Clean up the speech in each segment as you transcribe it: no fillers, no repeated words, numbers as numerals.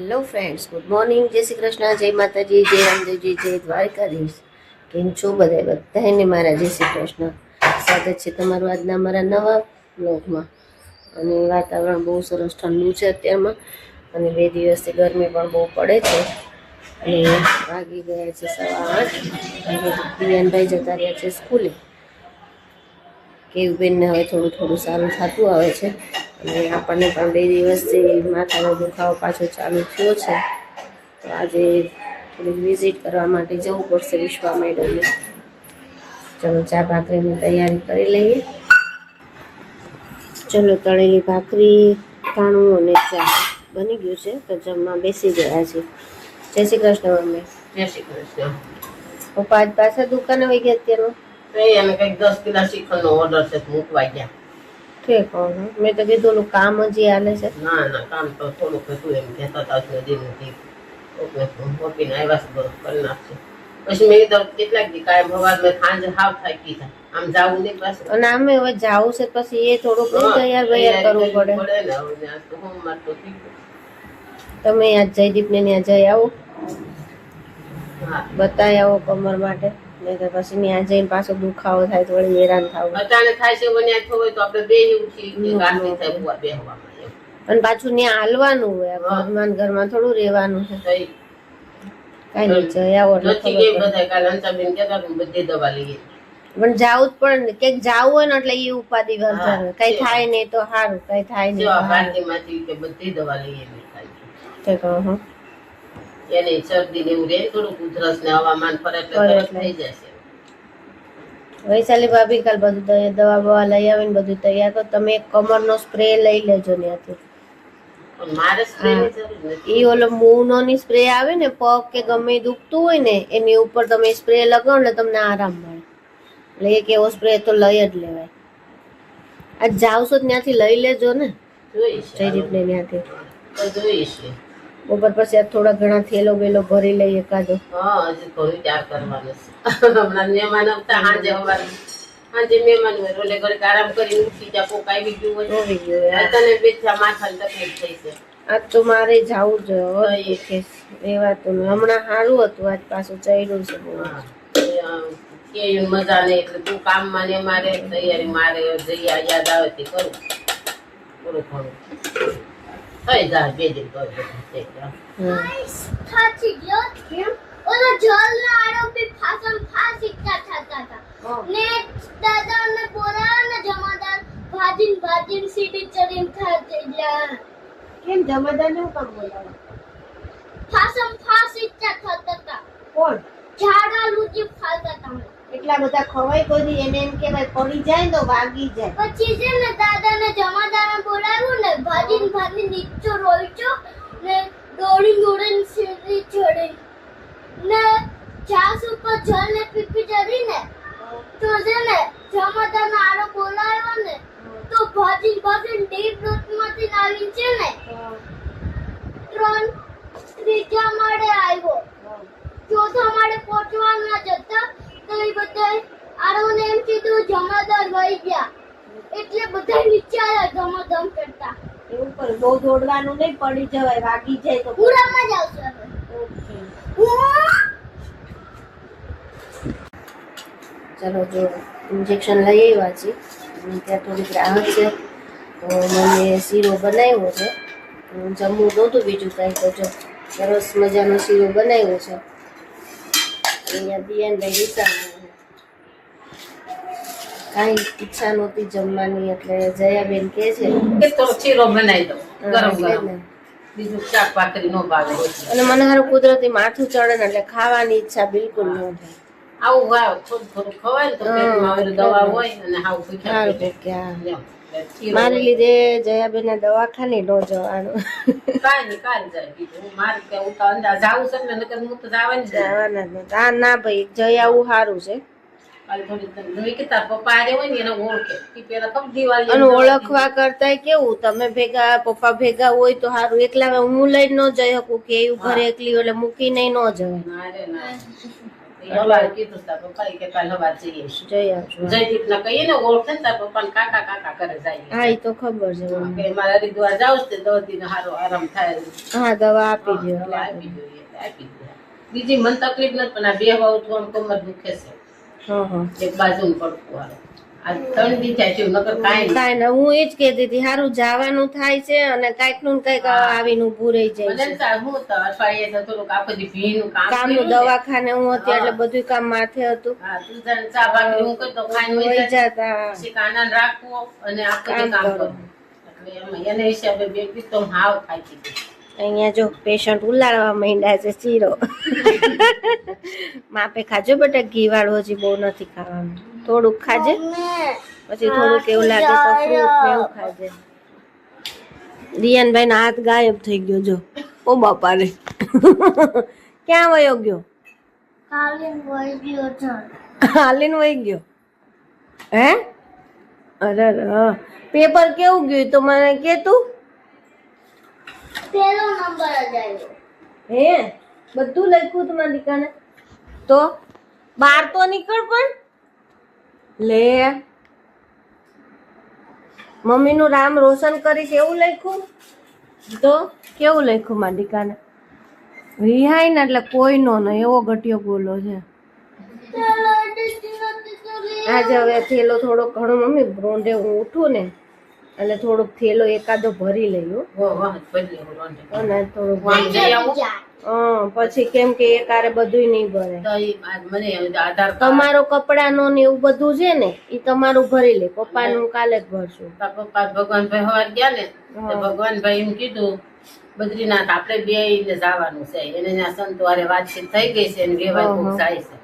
Hello friends, good morning. જય શ્રી કૃષ્ણ, જય માતાજી, જય રામદેવજી, જય દ્વારકાધીશ. કેમ છો બધાને મારા જય શ્રી કૃષ્ણ. સ્વાગત છે તમારું આજના મારા નવા બ્લોગમાં. અને વાતાવરણ બહુ સરસ ઠંડુ છે અત્યારમાં, અને 2 દિવસથી ગરમી પણ બહુ પડે છે. અને વાગી ગયા છે 8:15 અને દિવ્યાનભાઈ જતા રહ્યા છે સ્કૂલે. કેવુબેનને હવે થોડું થોડું સારું થતું આવે છે. અને આપણને પણ 2 દિવસથી માથાનો દુખાવો પાછો ચાલુ થયો છે. તો આજે થોડીક વિઝિટ કરવા માટે જવું પડશે વિશ્વા મેડમને. ચલો ચા ભાખરીની તૈયારી કરી લઈએ. ચલો, તળેલી ભાખરી, ટાણું અને ચા બની ગયું છે. તો જમવા બેસી ગયા છે. જય શ્રી કૃષ્ણ મમ્મી. જય શ્રી કૃષ્ણ. પપ્પા આજ પાછા દુકાને વહી ગયા અત્યારમાં? એને કઈક 10 કિલો શ્રીખંડનો ઓર્ડર છે, મૂકવા ગયા. ઠીક. મેં તો કીધું ઓલું કામ હજી હાલે છે. ના કામ તો થોડુંક હતું, એમ કહેતા હતા નદીનું ઓપીને આવ્યા છે, બરોબર કરી નાખશે. પછી મેં કીધું કેટલાક દી કાંઈ ભવાર મેં સાંજે હાવ થાકી ગયા, આમ જાવું નહીં પાછું. અને આમે હવે જાવું છે પછી એ થોડુંક તૈયાર કરવું પડે ને. હવે આજ તો સોમવાર તો થઈ ગયું. તમે આજ જયદીપને ત્યાં જઈ આવો, હા, બતાવી આવો કમર માટે. નહીં તો પછી ત્યાં જઈને પાછો દુખાવો થાય તો વળી હેરાન થાવ. અચાનક થાય છે બન્યા થયું તો આપણે બે ઉઠી ગાંઠી થાય બુઆ બેહવામાં એમ. અને પાછું ત્યાં હાલવાનું હોય, ઘરમાં થોડું રહેવાનું છે. થઈ કઈ નહીં, જઈ આવો એટલે નથી ખબર ગઈ પડે. બધા કાલે અંશાબેન કહેતા હતા બધી દવા લઈએ. પણ જાવું જ પડે ને, ક્યાંક જાવું હોય ને એટલે એ ઉપાધિ વધારે. કઈ થાય નહીં તો સારું, કઈ થાય નહીં તો સારું. ભારતીમાંથી કે બધી દવા લઈએ ઠીક. એને શરદી ને એવું રે, થોડુંક ઉધરસ ને હવામાન ફરે એટલે તરત થઈ જશે. વૈશાલી ભાભી કાલ બધું દવા બવા લઈ આવીને બધું તૈયાર કરો. તમે એક કમરનો સ્પ્રે લઈ લેજો ત્યાંથી. પણ મારે સ્પ્રે ની જરૂર નથી. એ ઓલો મૂવનોની સ્પ્રે આવે ને, પગ કે ગમે એ દુખતું હોય ને એની ઉપર તમે સ્પ્રે લગાવો એટલે તમને આરામ મળે. એટલે એક એવો સ્પ્રે તો લઈ જ લેવાય. આજ જાવશો ત્યાંથી લઈ લેજો ને, જોઈશ જયદીપને ત્યાંથી. તો જોઈશ. બપોર પછી આજ થોડા ઘણા થેલો બેલો ભરી લઈએ એકાદો. હા, હજી ઘણું ત્યાર કરવાનું છે. હમણાં મહેમાન આવતા સાંજે મહેમાન હોય એટલે ઘડીક આરામ કરી ઉઠી જા, કોક આવી ગયું હોય આવી ગયો યાર. તને બેઠા માથાની તકલીફ થઈ છે. આજ તો મારે જાવું જ રેવાતું નહીં. હમણાં સારું હતું, આજ પાછું ચડ્યું છે બહુ. હા, કે મજા નહીં એટલે તું કામમાં ને મારે તૈયારી મારે જઈ યાદ આવે તે કરું થોડું ઘણું થઈ જાય. 2 દિન તો થાકી ગયો કેમ ઓલો જલ ના આરોપી ફાસમ ફાસ ઇચ્છા થતા હતા ને દાદાને બોલાવ્યા ને જમાદાર ભાજીન સીડી ચડીને થાકેલા. કેમ જમાદારને હું કામ બોલાવો? ફાસમ ફાસ ઇચ્છા થતા હતા. કોણ? ઝાડા લૂજી ફાલતા હતા. એટલા બધા ખવાય કોઈ એને એમ કહેવાય પડી જાય તો વાગી જાય. પછી છે ને દાદાને જમાદારને બોલાવ્યું ને ભાજીન નીચો રોઈચો ને દોડીને સીડી ચડી ને ચાસ ઉપર જલ ને પીપી ચડી ને તો છે ને જમાદારનો આરો બોલાવ્યો ને તો ભાજીન ડીપ રૂટમાંથી આવીને છે ને 3 માળે આવ્યો. 4થા માળે પહોંચવાના જતા તો એ બધા આરોને એમ કીધું જમાદાર વહી ગયા એટલે બધા નીચે આવ્યા ધમાધમ કરતા. એવું પર બહુ દોડવાનું નહીં, પડી જવાય, વાગી જાય તો. પૂરામાં જ આવશે હવે. ચલો, જો ઇન્જેક્શન લઈ આવ્યા છીએ. ત્યાં થોડીક રાહત છે. તો મને શીરો બનાવ્યો છે. જમવું નહોતું બીજું કાંઈ, તો જો સરસ મજાનો શીરો બનાવ્યો છે. અહીંયા દિયાનભાઈ વિચારવાનું કાંઈ ઈચ્છા નહોતી જમવાની એટલે જયાબેન કહે છે કે તો શીરો બનાવી દઉં ગરમ એટલે ગરમ, ને. બીજું શાક ભાખરી નો ભાવે. અને મને હારું કુદરતી માથું ચડે ને એટલે ખાવાની ઈચ્છા બિલકુલ ન થાય. આવું વાવ થોડું ખવાય ને તો પેટમાં આવેલી દવા હોય અને હાવ ભૂખ્યા સારું પેટે. કે આ એમ. શીરો મારી લીધે જયાબેન દવાખાને ન જવાનું. કાંઈ જાય બીજું મારે કે હું તો અંદાજ આવું છે ને નકર હું તો જવાની જ નહીં. જવાના જ નથી. આ ના ભાઈ, જઈ આવું સારું છે. કાલે થોડી જોઈ કે તાર પપ્પા હારે હોય ને એને ઓળખે ઈ પેલા કબ દિવાળી અને ઓળખવા કરતા કેવું, તમે ભેગા પપ્પા ભેગા હોય તો સારું. એકલા હું લઈ ન જઈ શકું કે એવું ઘરે એકલી એટલે મૂકીને ન જવાય. ના રે ના હવારે કીધું તાર પપ્પા કે કાલ હવારે જઈએ છીએ. જઈ આવજો. જયદીપ ને કહીએ ને ઓળખે ને તાર પપ્પાને કાકા કાકા કરે જાય હા એ તો ખબર છે મને. કે મારે હરિદ્વાર જાવ છે 10 દિન હારો આરામ થાય. હા દવા આપી દો. દવા આપી જોઈએ એટલે આપી દે. બીજી મને તકલીફ નથી પણ આ બેહવા ઉઠવામાં કમર દુખે છે. હા એક બાજુ પડતું હારે આ 3 દી થાય છે નકર કાંઈ કાંઈ ના હું એ જ કહેતી હતી સારું જવાનું થાય છે અને કાંઈક નું કાંઈક આવીને ઊભું રહી જાય મને છે. ચાલ હું તો અઠવાડિયે તો થોડુંક આખો દી ભીનું કામ કામનું કર્યું ને. દવાખાને હું હતી એટલે બધું કામ માથે હતું. હા તું જાણે ચા ભાખરી હું કરતો ખાઈને વહી વહી જાય. જતા પછી કાનાને રાખવો અને આખો દી કામ કામ કરો. કરવું. એટલે એમાં એને હિસાબે બે દી તો હાવ થાકી ગઈ. અહીંયા જો પેશન્ટ ઉલાડવા માંડ્યા છે શીરો. માપે ખાજો બેટા ઘી વાળું હજી બહુ નથી ખાવાનું. થોડુંક ખાજે પછી થોડુંક એવું લાગે તો ફ્રૂટ ને એવું ખાજે. રિયાનભાઈ ના હાથ ગાયબ થઈ ગયો જો. ઓ બાપા રે ક્યાં વયો ગયો? હાલીને વહી ગયો હે? અરે પેપર કેવું ગયું તો મને કે તું. પેલો નંબર જ આવ્યો. હે બધું લખ્યું તમારી દીકાને તો બાર તો નીકળ પણ લે મમ્મીનું નામ રોશન કરીશ એવું લખ્યું તો કેવું લખ્યું મારી દીકાને રિહાઈ ને એટલે કોઈનો ન એવો ઘટિયો બોલો છે. આજે હવે થેલો થોડો ઘણો મમ્મી બ્રોન્ડે હું ઉઠું ને એટલે થોડોક થેલો એકાદો ભરી લઈ વાહ ભલે રોંઢે. અને થોડુંક વાંચી જઈ આવું. પછી કેમ કે એકારે બધુંય નહીં ભરે. તો ઈ મને આધાર કાર્ડ તમારો કપડાનો ને એવું બધું છે ને એ તમારું ભરી લે. પપ્પાનું કાલે જ ભરશું. તાર પપ્પા ભગવાનભાઈ હવાર ગયા ને તો ભગવાનભાઈ એમ કીધું બદ્રીનાથ આપણે બે ને જવાનું છે એને ત્યાં સંતો હારે વાતચીત થઈ ગઈ છે અને વેવાય કોક જાય છે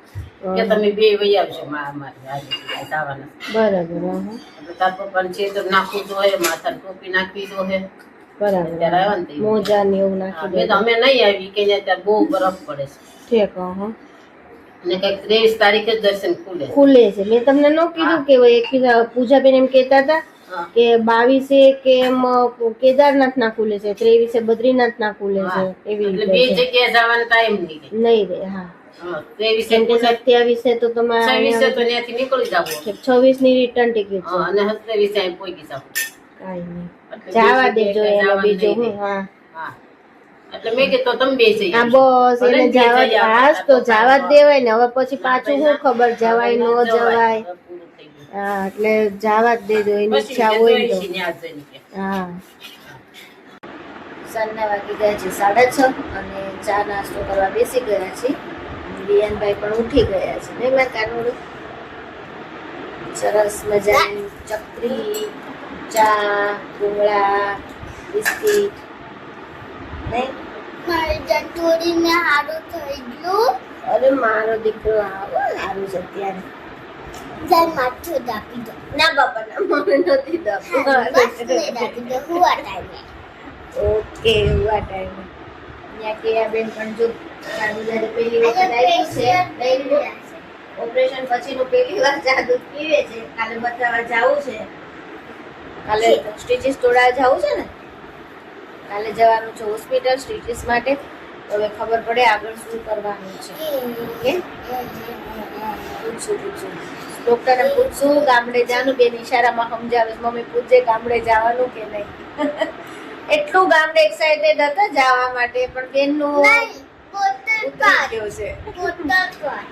કે તમે બે વહી આવશો અમારે આજે જવાના બરાબર હા. એટલે તાર પપ્પાને છેતર નાખવું જોઈએ માથા ટોપી નાખવી જોઈએ બરાબર ત્યારે આવ્યા ને તે મોજા ને એવું નાખી મેં તો અમે નહીં આવી કે ત્યાં બહુ બરફ પડે છે ઠીક હા અને કઈક 23 તારીખે જ દર્શન ખુલે ખુલે છે. મેં તમને ન કીધું કે પૂજાબેન એમ કહેતા હતા હા. કે 22 કે એમ કેદારનાથ ના ખુલે છે, 23 બદ્રીનાથ ના ખુલે છે એવી એટલે બે રીતે જગ્યાએ જવાનો ટાઈમ નહીં નહીં રે. હા હા 23 કેમ કે 27 તો તમારે 26 તો ત્યાંથી નીકળી જવું 26 ની રિટર્ન ટિકિટ છે. અને 27 અહીં પહોંચી જાવ કાઈ નહીં એટલે જવા બે દેજો જગ્યાએ એને જવાનું બીજું નહીં. હું હા હા એટલે મેં કીધું તમે બે જઈ હા આવજો. બસ એને ભલે બે જવા જઈ આવજો. હાસ તો જવા જ દેવાય ને. હવે પછી પાછું શું ખબર જવાય ન હવે જવાય. પૂરું થઈ ગયું. હા એટલે જવા જ દેજો એની પછી ઈચ્છા કે હોય જોઈ તો. છીએ ત્યાં જઈને કે. હા સાંજના વાગી ગયા છે 6:30 અને ચા નાસ્તો કરવા બેસી ગયા છે. રિયાનભાઈ પણ ઉઠી ગયા છે ને મેં કાનોડું સરસ મજાની ચકરી ચા ભૂંગળા બિસ્કીટ નહીં. મારી જટોડીને હારું થઈ ગયું. અરે મારો દીકરો આવો સારું છે અત્યારે. જાય માથું દાપી દો. ના બાપા ના મને નથી દબો. બસ ને દાપી દો હુવા ટાઈમે. ઓકે એવા ટાઈમે ત્યાં કેયા બેન પણ જો જાદુ જ્યારે પહેલી વખત આવ્યું છે લઈને ઓપરેશન પછીનું પહેલી વાર જાદુ પીવે છે. કાલે બતાવવા જાવું છે. કાલે સ્ટીચીસ તોડાવવા જાવું છે ને. કાલે જવાનું છે હોસ્પિટલ સ્ટીચીસ માટે. તો હવે ખબર પડે આગળ શું કરવાનું છે. ઓકે પૂછું ડોક્ટરને પૂછશું ગામડે જવાનું. બેન ઈશારામાં સમજાવે છે મમ્મી પૂછજે ગામડે જવાનું કે નહીં. એટલું ગામડે એક્સાઇટેડ હતા જવા માટે પણ બેનનું નહીં, પોતે ઉતરી ગયો છે. પોતા કર.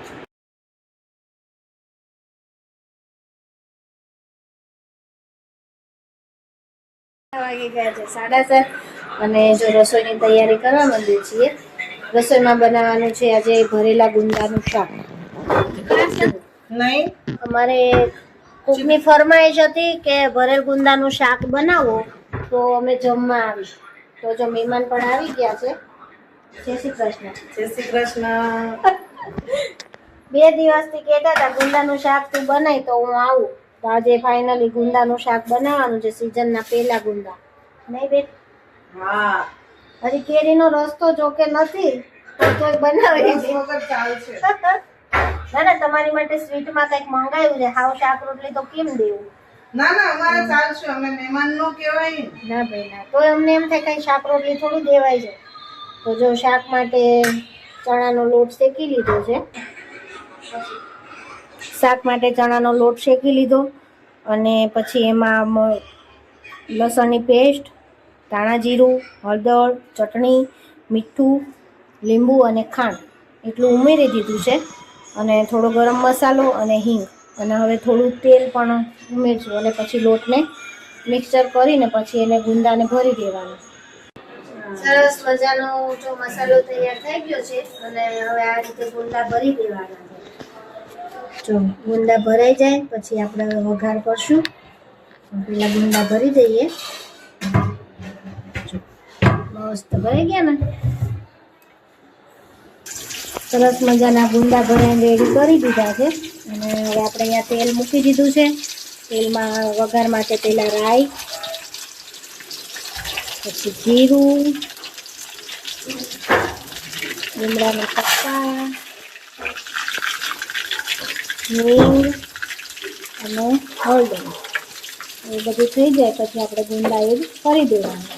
વાગી ગયા છે 7:30 અને જો રસોઈની તૈયારી કરવા માંડીએ છીએ. રસોઈમાં બનાવવાનું છે આજે ભરેલા ગુંદાનું શાક. નહીં અમારે કોકની ફરમાઈશ હતી કે ભરેલ ગુંદાનું શાક બનાવો તો અમે જમવા આવી. તો જો મહેમાન પણ આવી ગયા છે. જય શ્રી કૃષ્ણ. જય શ્રી કૃષ્ણ. 2 દિવસથી કહેતા હતા ગુંદાનું શાક તું બનાય તો હું આવું. તો આજે ફાઇનલી ગુંદાનું શાક બનાવવાનું છે. સિઝનના પહેલા ગુંદા નહીં બેન. હા હજી કેરીનો રસ્તો જોકે નથી તો બનાવી છે. ના ના તમારી માટે સ્વીટમાં કંઈક મંગાવ્યું છે. હાવ શાક રોટલી તો કેમ દેવું. ના ના અમારે ચાલશે અમે મહેમાન નો કહેવાય ના ભાઈ ના તો અમને એમ થાય કઈ શાક રોટલી થોડું દેવાય છે. તો જો શાક માટે ચણાનો લોટ શેકી લીધો છે શાક માટે ચણાનો લોટ શેકી લીધો અને પછી એમાં લસણની પેસ્ટ, ધાણા જીરું, હળદર, ચટણી, મીઠું, લીંબુ અને ખાંડ એટલું ઉમેરી દીધું છે અને થોડો ગરમ મસાલો અને હિંગ અને હવે થોડું તેલ પણ ઉમેરશું અને પછી લોટને મિક્સર કરીને પછી એને ગુંદાને ભરી દેવાનો. સરસ મજાનો જો મસાલો તૈયાર થઈ ગયો છે અને હવે આ રીતે ગુંદા ભરી દેવાના છે. જો ગુંદા ભરાઈ જાય પછી આપણે વઘાર કરશું. પેલા ગુંદા ભરી દઈએ. મસ્ત ભરાઈ ગયા ને. સરસ મજાના ગુંદા ભરાઈને રેડી કરી દીધા છે અને હવે આપણે અહીંયા તેલ મૂકી દીધું છે. તેલમાં વઘાર માટે પહેલાં રાઈ, પછી જીરું, લીમડાના પત્તા, હિંગ અને હળદર એ બધું થઈ જાય પછી આપણે ગુંદા એડ કરી દેવાનું.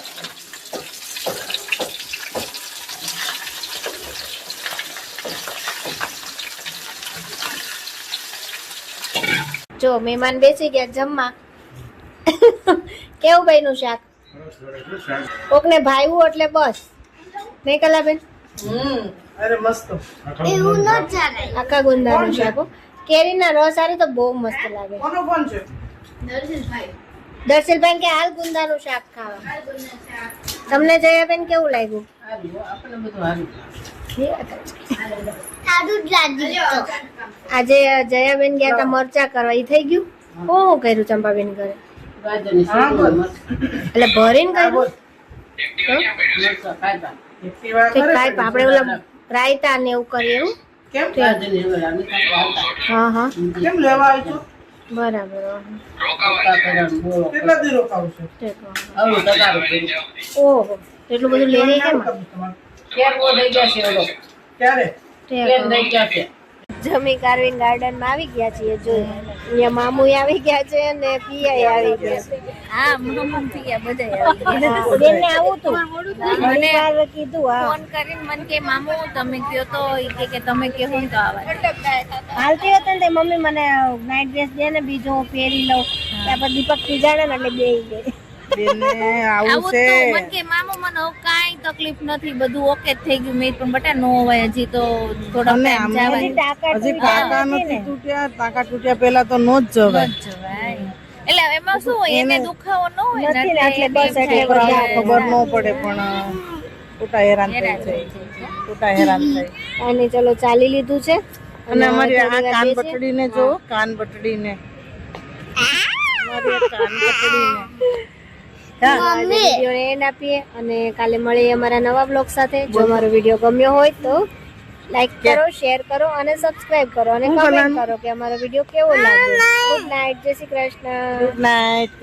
જો મહેમાન બેસી ગયા જમવા. કેવું બન્યું શાક? કોકને ભાવ્યું એટલે બસ નહીં કલાબેન? અરે મસ્ત. એવું ન ચાલે. આખા ગુંદાનું શાક હો. કેરીના રસ આરે તો બહુ મસ્ત લાગે. કોનો ફોન છે? દર્શનભાઈ કે હાલ ગુંદાનું શાક ખાવા. તમને જયાબેન કેવું લાગ્યું? આપણે બધું હારું. સારું જ લાગ્યું. આજે જયાબેન ગયા હતા મરચા કરવા, એ થઈ ગયું? શું કર્યું ચંપાબેન ઘરે? ગાજરની સીટી મસ્ત. એટલે ભરીને કર્યું? મરચાં ખાધા. એક્ટિવા ઠીક, કરે કાંઈ આપણે ઓલા રાયતા ને એવું કરીએ એવું? કેમ ગાજરની હવે આની સાથે આવતા. હા હા કેમ લેવા આવી છો? બરાબર. પત્તા કર્યા, બોળો કેટલા દી રોકાવશે? ઠીક. આવું તગારું કર્યું. ઓહો એટલું બધું લઈને કેમ? કેમ વો દઈ ગયા છે એવડો? ક્યારે? કેમ દઈ ગયા છે? જમી કારવીન ગાર્ડન માં આવી ગયા છીએ. જો અહીંયા મામુ આવી ગયા છે અને પિયા આવી ગયા છે. હા મામા પિયા બધા આવી ગયા. બેન ને આવું તું મને વાર કીધું. હા ફોન કરીને મને કે મામુ તમે કયો તો ઈ કે તમે કહો ને તો આવા. હાલતી હતી ને તે મમ્મી મને નાઈટ ડ્રેસ દે ને બીજો હું પહેરી લઉં. ત્યાં પર દીપક પીજાડે ને એટલે બેહી ગઈ. બેનને આવું આવું છે. તો મને કે મામુ મને હવે કાંઈ તકલીફ નથી, બધું ઓકે જ થઈ ગયું. મેં પણ બટા નો હોય હજી તો થોડો અને ટાઈમ આમ જવાય. હજી ટાંકા હજી તૂટ્યા ટાંકા નથી નથી ને. તૂટ્યા. ટાંકા તૂટ્યા પહેલા તો નો જ જવાય. ન જવાય. એટલે એમાં શું હોય એને દુખાવો ન હોય ને નથી ને એટલે બસ એટલે છોકરાઓને વધારે. ખબર ન પડે પણ ખોટા હેરાન થઈ જાય. ખોટા હેરાન થાય. અને ચલો ચાલી લીધું છે અને અમારી આ થોડી વાર કાન બેસીએ. બટડીને જો, કાન બટડીને અમારી આ કાન બટડીને આજે વિડીયોને એન્ડ આપીએ અને કાલે મળીએ અમારા નવા બ્લોગ સાથે. જો અમારો વિડીયો ગમ્યો હોય તો લાઈક કરો, શેર કરો અને સબસ્ક્રાઇબ કરો અને કમેન્ટ કરો કે અમારો વિડીયો કેવો લાગ્યો. ગુડ નાઇટ, જય શ્રી કૃષ્ણ. Good night.